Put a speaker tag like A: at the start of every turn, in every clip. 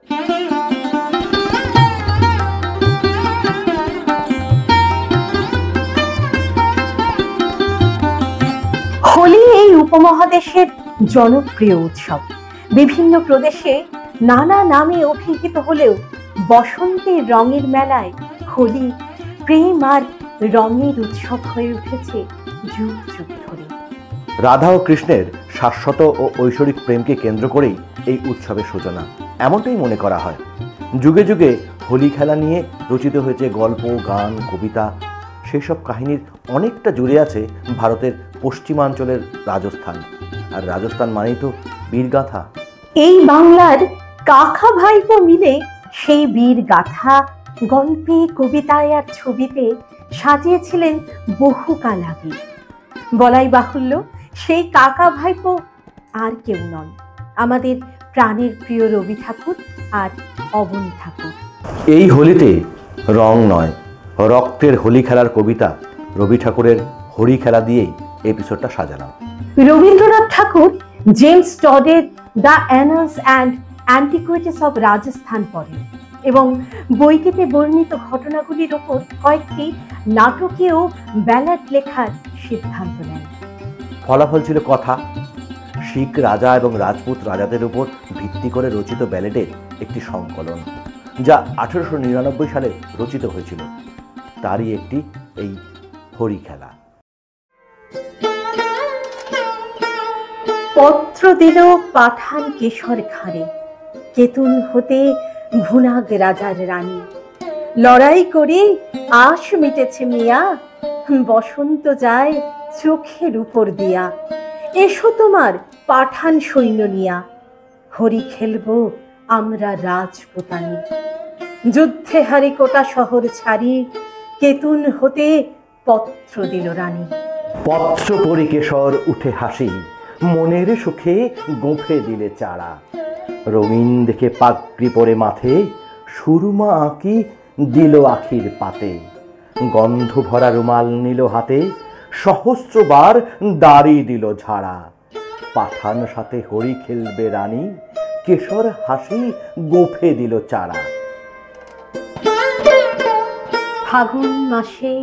A: হোলি এই উপমহাদেশের জনপ্রিয় উৎসব। বিভিন্ন প্রদেশে নানা নামে অভিহিত হলেও বসন্তের রঙের মেলায় হোলি প্রেম আর রঙের উৎসব হয়ে উঠেছে যুগ যুগ ধরে।
B: রাধা ও কৃষ্ণের শাশ্বত ও ঐশ্বরিক প্রেমকে কেন্দ্র করেই এই উৎসবের সূচনা, এমনটাই মনে করা হয়। যুগে যুগে হোলি খেলা নিয়ে রচিত হয়েছে গল্প, গান, কবিতা। সেসব কাহিনীর অনেকটা জুড়ে আছে ভারতের পশ্চিমাঞ্চলের রাজস্থান, আর রাজস্থান মানেই তো বীরগাথা।
A: এই বাংলার কাকা ভাইপো মিলে সেই বীর গাথা গল্পে, কবিতায় আর ছবিতে সাজিয়েছিলেন বহুকাল আগে। বলাই বাহুল্য, সেই কাকা ভাইপো আর কেউ নন, আমাদের প্রাণের প্রিয় রবি ঠাকুর আর অবনী ঠাকুর।
B: এই হোলিতে রং নয়, রক্তের হোলি খেলার কবিতা রবি ঠাকুরের হরি খেলা দিয়েই এপিসোডটা সাজালাম।
A: রবীন্দ্রনাথ ঠাকুর জেমস টডের the Annals and Antiquities of Rajasthan পড়েন এবং বইটিতে বর্ণিত ঘটনাগুলির ওপর কয়েকটি নাটকীয় ব্যালাড লেখার সিদ্ধান্ত নেন।
B: ফলাফল ছিল কথা। শিখ রাজা এবং রাজপুত রাজাদের উপর ভিত্তি করে রচিত ব্যালেডের একটি সংকলন, যা 1899 সালে রচিত হয়েছিল। তারই একটি এই হরি খেলা।
A: পত্র দিল পাঠান কেশর ঘাড়ে, কেতুন হতে ভুনাগ রাজার রানী। লড়াই করে আশ মিটেছে মিয়া, বসন্ত যায় চোখের উপর দিয়া। এসো তোমার পাঠান সৈন্য নিয়া, হরি খেলবো আমরা রাজপুতানি। যুদ্ধে হারি কোটা শহর ছাড়ি, কেতুন হতে পত্র দিল রানী।
B: পত্র পড়ি কেশর উঠে হাসি, মনের সুখে গোঁফে দিলে চারা। রঙিন দেখে পাগড়ি পরে মাথে, সুরমা আঁকি দিল আখির পাতে। গন্ধ ভরা রুমাল নিল হাতে, সহস্রবার দাড়ি দিল ঝাড়া। পাঠান সাথে হরি খেলবে রানী, কেশর হাসি গোঁফে দিল চারা।
A: ফাগুন মাসে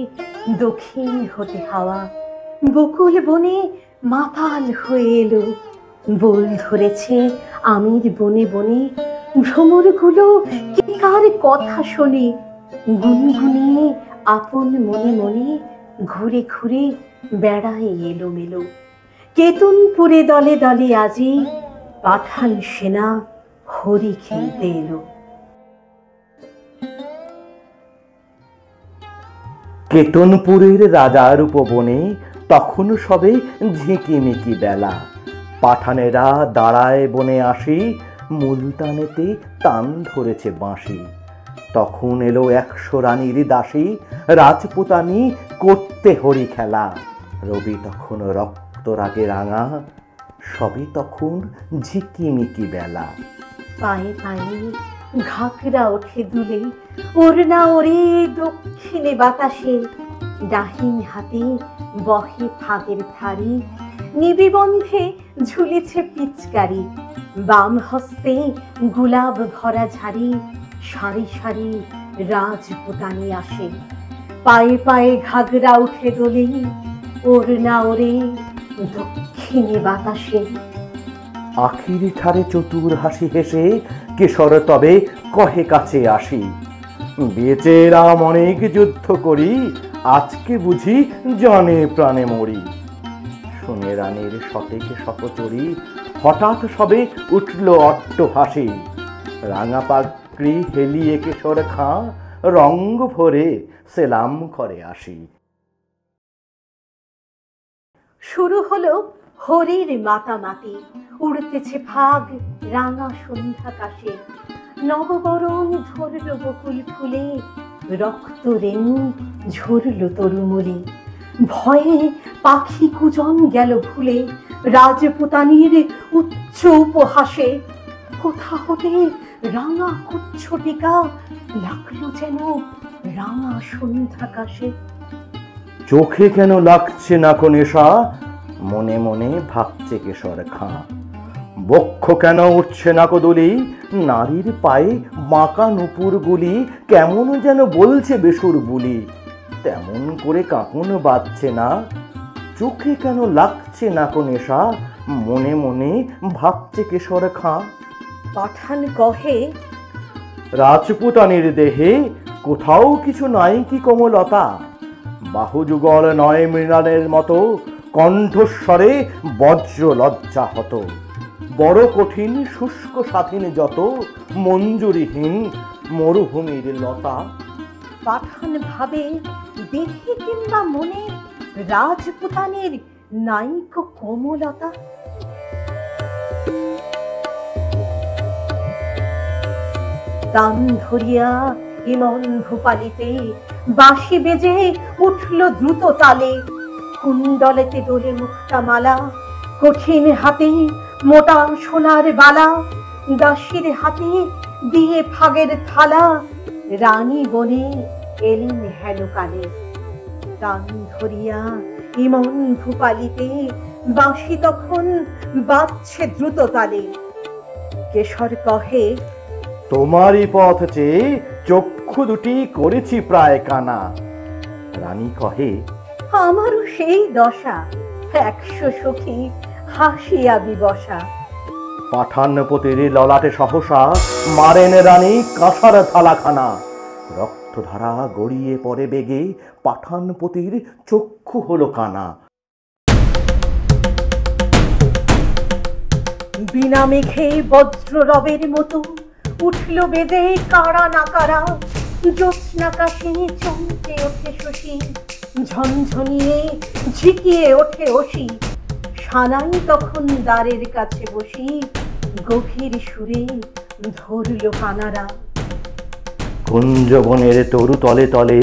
A: দক্ষিণ হতে হাওয়া, বকুল বনে মাতাল হয়ে এলো। বোল ধরেছে আমির বনে বনে, ভ্রমরগুলো কি কার কথা শোনে। গুনগুনিয়ে আপন মনে মনে, ঘুরে ঘুরে বেড়ায় এলো মেলো। কেতুনপুরে দলে দলে আজি, পাঠান সেনা হরি খেলতে এলো।
B: কেতনপুরের রাজার উপবনে তখন সবে ঝিকিমিকি বেলা। পাঠানেরা দাঁড়ায় বনে আসি, মুলতানেতে তান ধরেছে বাঁশি। তখন এলো 100 রানীর দাসী, রাজপুতানি করতে হরি খেলা। রবি তখন রক্ত রাগে রাঙা, সবে তখন ঝিকিমিকি বেলা।
A: পায়ে পায়ে ঘাকরা ওঠে দুলে, ওড়না ওরে দক্ষিণে বাতাসে। ডাহিন হাতে বহে ফাগের ধারি, নিবিবন্ধে ঝুলেছে পিচকারি। বাম হস্তে গুলাব ভরা ঝাড়ি, সারি সারি রাজপুতানি আসে। পায়ে পায়ে ঘাগরা উঠে দোলে, ওড়না ওরে দক্ষিণে বাতাসে।
B: আখির ঠারে চতুর হাসি হেসে, কেশর তবে কহে কাছে আসি। বেঁচে রাম অনেক যুদ্ধ করি, আজকে বুঝি জানে প্রাণে মরি। শুনে রানীর সতেকে সপচরি, হঠাৎ সবে উঠল অট্ট হাসি। রাঙা পাগড়ি হেলিয়ে কেশর খাঁ, রঙ্গ ভরে সেলাম করে আসি।
A: শুরু হলো হরির মাতামাতি, উড়তেছে ফাগ রাঙা সন্ধ্যাকাশে। নববরণ ধরল বকুল ফুলে, রক্ত রেণু ঝরল তরুমুলি। ভয়ে পাখি কুজন গেল ভুলে, রাজপুতানির উচ্চ উপহাসে। কোথা হতে রাঙা কুচ্ছ টিকা, লাগলো যেন রাঙা সন্ধ্যাকাশে।
B: চোখে কেন লাগছে না কো নেশা, মনে মনে ভাবছে কেশর খাঁ। বক্ষ কেন উঠছে না কদলি, নারীর পায়ে বাঁকা নুপুর গুলি কেমন যেন বলছে বেসুর বুলি, তেমন করে কাঁপন বাজছে না, চোখে কেন লাগছে না কো নেশা, মনে মনে ভাবছে কেশর খাঁ।
A: পাঠান কহে,
B: রাজপুতানির দেহে কোথাও কিছু নাই কি কোমলতা, বাহুযুগল নয় মৃণালের মতো, কণ্ঠস্বরে বজ্র লজ্জা হত, বড় কঠিন শুষ্ক স্বাধীন যত, মঞ্জুরিহীন মরুভূমির লতা।
A: পাঠান ভাবে দেহে কিংবা মনে রাজপুতানের নাইক কোমলতা। তান ধরিয়া ইমন ভূপালিতে বাঁশি বেজে উঠল দ্রুত তালে, কুণ্ডলেতে দোলে মুক্তা মালা, কঠিন হাতে মোটা সোনার বালা, দাসীর হাতে দিয়ে ফাগের থালা, রানী বনে এলেন হেনকালে। তান ধরিয়া ইমন ভূপালিতে বাঁশি তখন বাজছে দ্রুত তালে। কেশর কহে,
B: তোমারই পথ চেয়ে চক্ষু দুটি করেছি প্রায় কানা। রানী কহে,
A: আমারও সেই দশা, 100 সখী হাসিয়া বিবসা।
B: পাঠানপতির ললাটে সহসা মারেন রানী কাঁসার থালাখানা, রক্তধারা গড়িয়ে পড়ে বেগে, পাঠানপতির চক্ষু হলো কানা।
A: বিনা মেঘে বজ্র রবের মতো উঠল বেজে কারা না কারা, জ্যোৎস্নাকাশে চমকে ওঠে শশী, ঝনঝনিয়ে ঝিকিয়ে ওঠে অসি। সানাই তখন দ্বারের কাছে বসি, গভীর সুরে ধরল কানারা।
B: কুঞ্জবনের তরু তলে তলে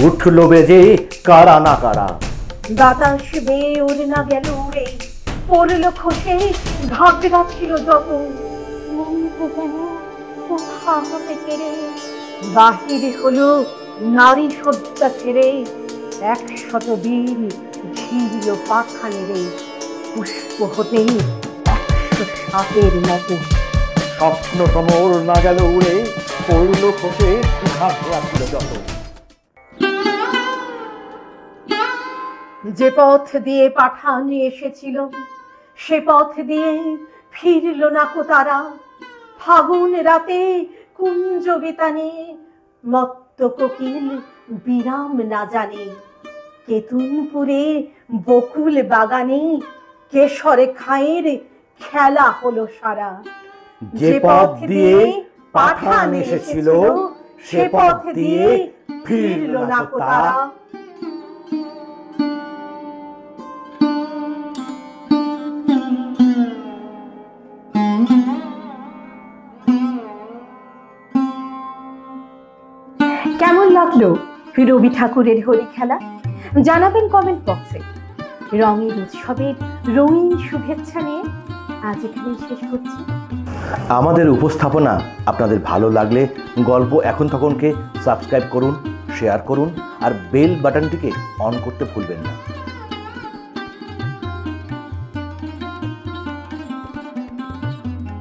B: উঠল বেজে কারা না কারা।
A: বাতাস বেয়ে ওড়না গেল উড়ে, পড়ল খসে ঘাগরা ছিল যত, মনটা যেন কোথা হতে কেড়ে বাহির হলো নারী সজ্জা ছেড়ে। 100 বীর ঝিরল পাখা নেড়ে, পুষ্প হতে 100 সাপের মতো।
B: স্বপ্ন সমর না গেল উড়ে, পড়ল খসে ঘাগরা ছিল যত।
A: যে পথ দিয়ে পাঠান এসেছিল সে পথ দিয়ে ফিরল না কো তারা। ফাগুন রাতে কুঞ্জ বিতানে মত্ত কোকিল বিরাম না জানে। কেতুনপুরে বকুল বাগানে কেশরে খায়ের খেলা হলো সারা।
B: যে পথ দিয়ে পাঠান এসেছিল সে পথ দিয়ে ফিরল না কো তারা।
A: কেমন লাগলো রবি ঠাকুরের হরি খেলা? জানাবেন কমেন্ট বক্সে। রঙের উৎসবের রঙিন শুভেচ্ছা নিয়ে আজ এখানেই শেষ করছি।
B: আমাদের উপস্থাপনা আপনাদের ভালো লাগলে গল্প এখন তখনকে সাবস্ক্রাইব করুন, শেয়ার করুন আর বেল বাটনটিকে অন করতে ভুলবেন না।